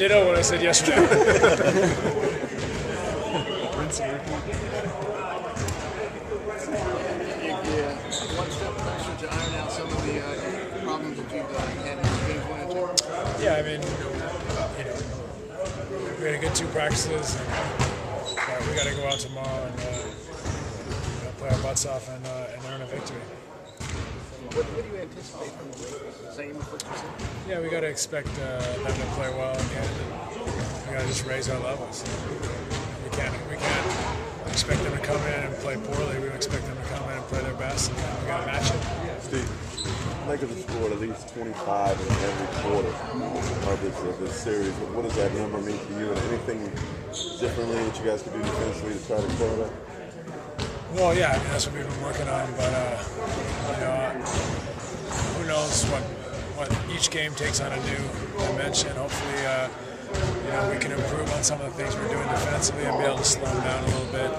Ditto what I said yesterday. One step closer to iron out some of the problems that you've had in your game plan too. Yeah, I mean, we had a good 2 practices. And, we got to go out tomorrow and play our butts off and earn a victory. What do you anticipate from the same as what you said? Yeah, we got to expect them to play well again. We got to just raise our levels. We can't expect them to come in and play poorly. We expect them to come in and play their best, and we got to match it. Steve, Lakers have scored at least 25 in every quarter of this series. What does that number mean to you? And anything differently that you guys could do defensively to try to cover that? Well, yeah, I mean, that's what we've been working on, but who knows what each game takes on a new dimension. Hopefully, we can improve on some of the things we're doing defensively and be able to slow them down a little bit.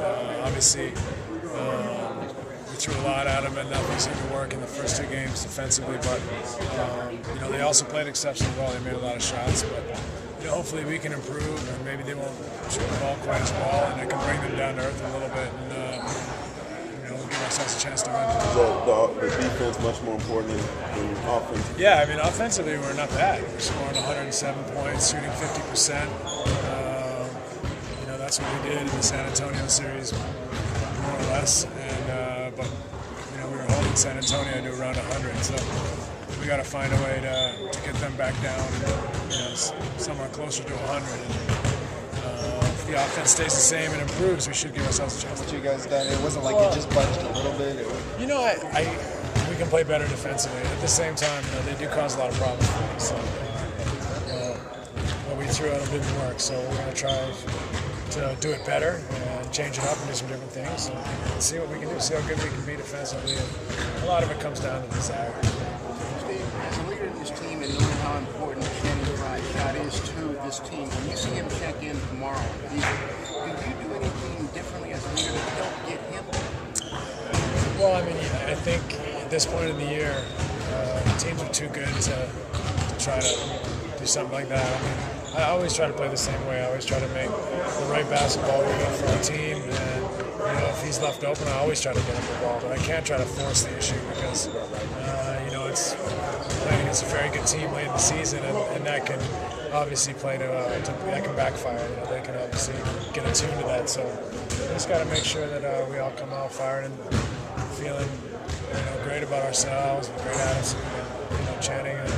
Obviously, we threw a lot at them and nothing seemed to work in the first 2 games defensively, but they also played exceptionally well. They made a lot of shots, but hopefully we can improve and maybe they won't shoot the ball quite as well, and I can bring them down to earth a little bit and we'll give ourselves a chance to win. Is the defense much more important than offense? Yeah, I mean, offensively we're not bad. We're scoring 107 points, shooting 50%. That's what we did in the San Antonio series, more or less. And but we were holding San Antonio to around 100, so we got to find a way to get them back down, somewhere closer to 100. If the offense stays the same and improves, we should give ourselves a chance. What you guys done? It wasn't like it just budged a little bit. We can play better defensively. At the same time, they do cause a lot of problems for us. So what we threw at them didn't work. So we're going to try to do it better and change it up and do some different things and see what we can do. See how good we can be defensively. And a lot of it comes down to desire. Steve, as a leader in this team and knowing how important Channing Frye's shot is to this team, when you see him check in tomorrow, do you do anything differently as a leader to help get him? Well, I mean, I think at this point in the year, teams are too good to try to do something like that. I mean, I always try to play the same way. I always try to make the right basketball move for our team. And if he's left open, I always try to get him the ball. But I can't try to force the issue because it's playing against a very good team late in the season, and that can obviously play that can backfire. They can obviously get attuned to that. So we just got to make sure that we all come out fired and feeling great about ourselves, with great attitude, and Channing and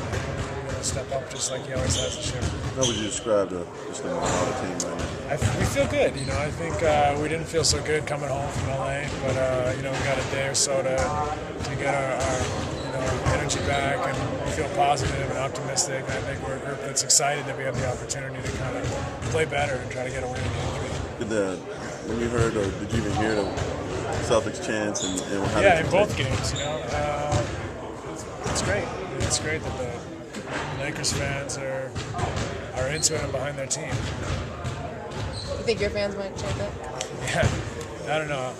step up just like he always has this year. How would you describe the team right now? We feel good. I think we didn't feel so good coming home from LA, but we got a day or so to get our energy back and feel positive and optimistic. I think we're a group that's excited that we have the opportunity to kind of play better and try to get a win in game 3. When you heard, or did you even hear the Celtics chants and how in both games, it's great. It's great that the Lakers fans are into it and behind their team. You think your fans might chant that? Yeah, I don't know.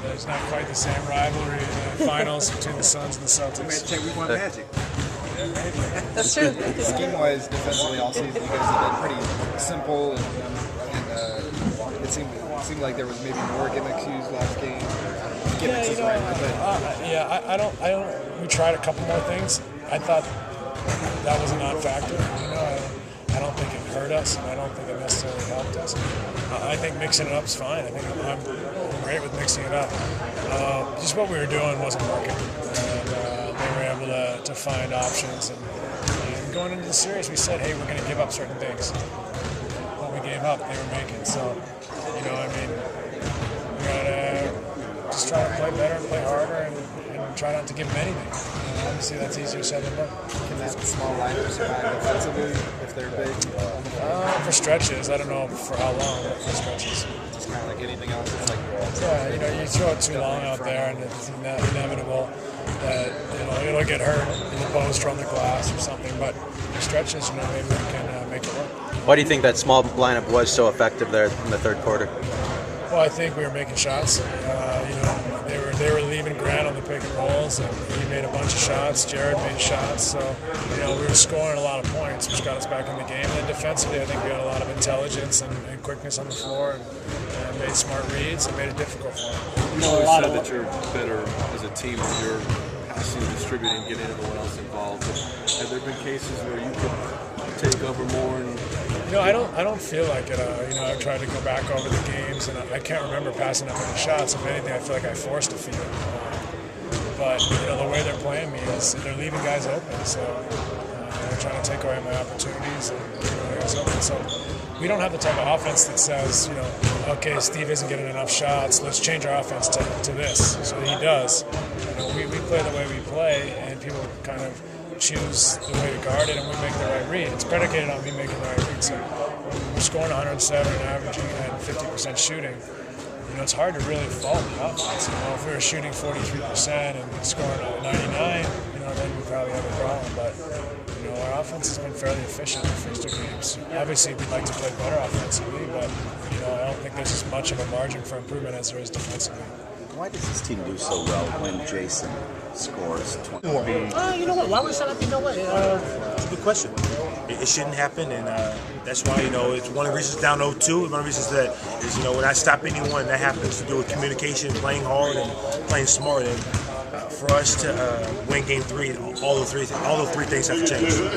There's not quite the same rivalry in the finals between the Suns and the Celtics. We won Magic. Yeah, maybe. That's true. Scheme-wise, defensively all season, you guys have been pretty simple, and it seemed like there was maybe more gimmicks used last game. Gimmicks is right, but we tried a couple more things. I thought that was a non-factor. I don't think it hurt us, and I don't think it necessarily helped us. I think mixing it up is fine. I think I'm great with mixing it up. Just what we were doing wasn't working, and they were able to find options. And going into the series, we said, hey, we're going to give up certain things. What we gave up, they were making. So, we got to just try to play better and play harder and try not to give them anything. Obviously, that's easier said than done. can that small lineup survive defensively if they're big? For stretches, I don't know for how long, but for stretches. Just kind of like anything else. It's like you throw it too long out there, and it's inevitable that it'll get hurt in the post or on the glass or something. But for stretches, maybe we can make it work. Why do you think that small lineup was so effective there in the third quarter? Well, Well, I think we were making shots. They were leaving Grant on the pick and rolls, and he made a bunch of shots. Jared made shots, so we were scoring a lot of points, which got us back in the game. And then defensively, I think we had a lot of intelligence and quickness on the floor, and made smart reads and made it difficult for them. You always said that you're better as a team when you're passing, distributing, getting everyone else involved. But have there been cases where you could take over more? And I don't feel like it. I've tried to go back over the games, and I can't remember passing up any shots. If anything, I feel like I forced a few. But the way they're playing me is they're leaving guys open, so they're trying to take away my opportunities and guys open. So we don't have the type of offense that says, okay, Steve isn't getting enough shots. Let's change our offense to this. So he does. We play the way we play, and people kind of choose the way to guard it, and we make the right read. It's predicated on me making the right read. So we're scoring 107 and averaging at 50% shooting. It's hard to really fault the offense. If we were shooting 43% and scoring 99, then we probably have a problem. But our offense has been fairly efficient in the first 2 games. Obviously, we'd like to play better offensively, but I don't think there's as much of a margin for improvement as there is defensively. Why does this team do so well when Jason scores 20? You know what? Why would set up? You know what? It's a good question. It shouldn't happen, and that's why it's one of the reasons down 0-2. One of the reasons that is when I stop anyone, that happens to do with communication, playing hard, and playing smart. And for us to win Game 3, all those three things have to change. You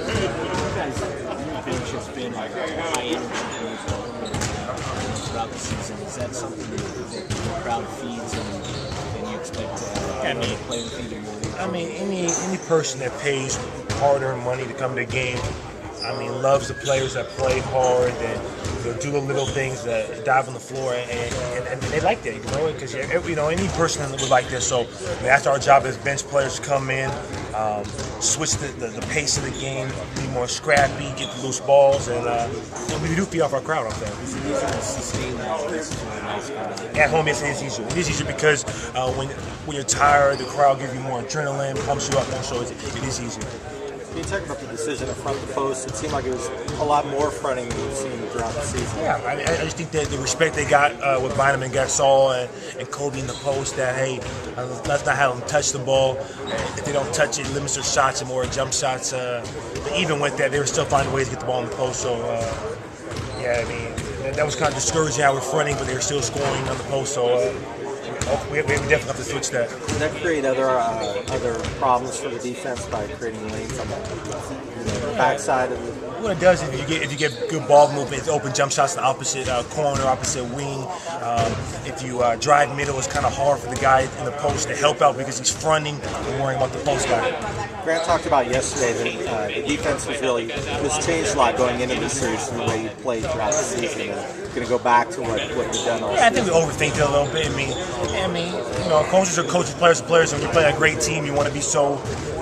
guys' bench has been high energy throughout the season. Is that something that the crowd feeds and you expect to play with either your any person that pays hard-earned money to come to a game, loves the players that play hard and do the little things, that dive on the floor, and they like that, because any person would like this. So that's our job as bench players to come in, switch the pace of the game, be more scrappy, get the loose balls, and we do feed off our crowd off that. At home, yes, it is easier. It is easier because when you're tired, the crowd gives you more adrenaline, pumps you up more, so it is easier. Can you talk about the decision to front the post? It seemed like it was a lot more fronting than we've seen throughout the season. Yeah, I just think that the respect they got with Bynum and Gasol and Kobe in the post, that, hey, let's not have them touch the ball. If they don't touch it, it limits their shots and more jump shots. But even with that, they were still finding ways to get the ball in the post. So, that was kind of discouraging how we're fronting, but they were still scoring on the post. So, we definitely have to switch that. Does that create other problems for the defense by creating lanes on the backside of the? What it does is if you get good ball movement, it's open jump shots in the opposite corner, opposite wing. If you drive middle, it's kind of hard for the guy in the post to help out because he's fronting and worrying about the post guy. Grant talked about yesterday that the defense was changed a lot going into the series from the way you played throughout the season. And going to go back to what you've done all season. I think we overthink it a little bit. Coaches are coaches, players are players, and when you play a great team, you want to be so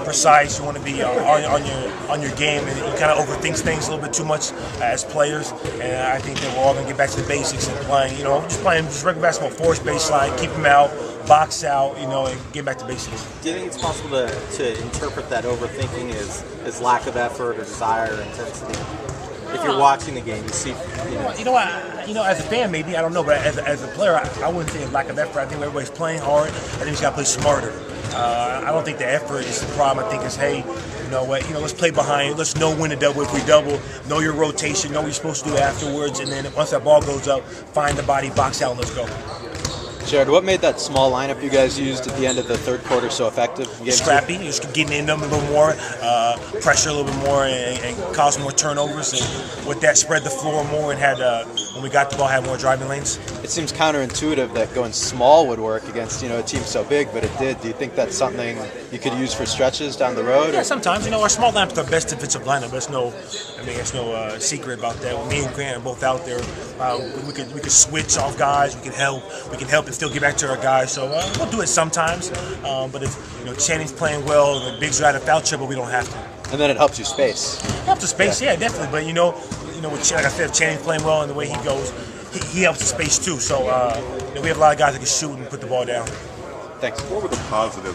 precise. You want to be on your game, and you kind of overthink things a little bit too much as players. And I think that we're all going to get back to the basics and playing, just regular basketball, force baseline, keep them out, box out, and get back to basics. Do you think it's possible to interpret that overthinking as lack of effort or desire or intensity? If you're watching the game, you see. As a fan, maybe, I don't know, but as a player, I wouldn't say lack of effort. I think everybody's playing hard. I think we just got to play smarter. I don't think the effort is the problem. I think it's, hey, let's play behind. Let's know when to double if we double. Know your rotation. Know what you're supposed to do afterwards. And then once that ball goes up, find the body, box out, and let's go. Jared, what made that small lineup you guys used at the end of the third quarter so effective? Scrappy, just getting in them a little more, pressure a little bit more, and cause more turnovers. And with that, spread the floor more and had, when we got the ball, had more driving lanes. It seems counterintuitive that going small would work against a team so big, but it did. Do you think that's something you could use for stretches down the road? Yeah, sometimes. Our small lineup is our best defensive lineup. There's no secret about that. When me and Grant are both out there, we could switch off guys. We can help and still get back to our guys. So we'll do it sometimes. But if Channing's playing well, the bigs are out of foul trouble, we don't have to. And then it helps you space. It helps the space, yeah, definitely. But like I said, if Channing's playing well and the way he goes, he helps the space too. So we have a lot of guys that can shoot and put the ball down. Thanks. What were the positives